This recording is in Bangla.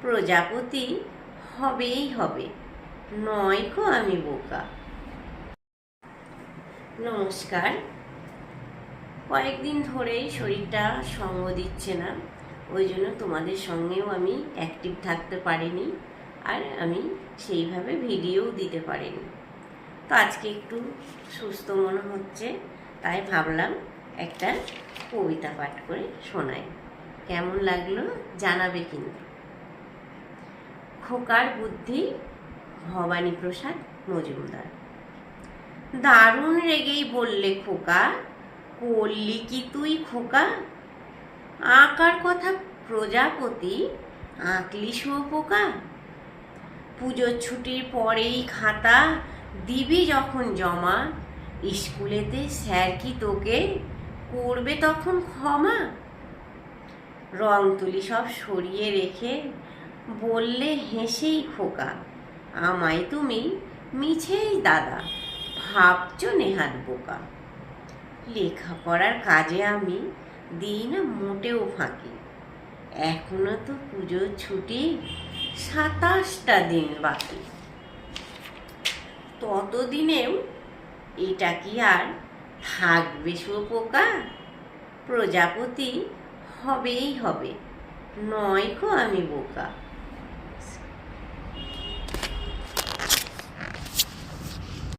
প্রজাপতি হবেই হবে, নয়কো আমি বোকা। নমস্কার। কয়েকদিন ধরেই শরীরটা সঙ্গ দিচ্ছে না, ওই জন্য তোমাদের সঙ্গেও আমি অ্যাক্টিভ থাকতে পারিনি, আর আমি সেইভাবে ভিডিওও দিতে পারিনি। তো আজকে একটু সুস্থ মনে হচ্ছে, তাই ভাবলাম একটা কবিতা পাঠ করে শোনাই। কেমন লাগলো জানাবে কিন্তু। খোকার বুদ্ধি, ভবানীপ্রসাদ মজুমদার। দারুণ রেগেই বললে খোকা, করলি কি তুই খোকা? আঁকার কথা প্রজাপতি, আঁকলি শুঁয়োপোকা। পুজোর ছুটির পরেই খাতা দিবি যখন জমা, স্কুলেতে স্যার কি তোকে করবে তখন ক্ষমা? রং তুলি সব সরিয়ে রেখে বললে হেসেই খোকা, আমায় তুমি মিছেই দাদা ভাবছো নেহাত বোকা। লেখাপড়ার কাজে আমি দিই না মোটেও ফাঁকি, এখনো তো পুজোর ছুটি 27টা দিন বাকি। ততদিনেও এটা কি আর থাকবে শুঁয়োপোকা? প্রজাপতি হবেই হবে, নয়কো আমি বোকা।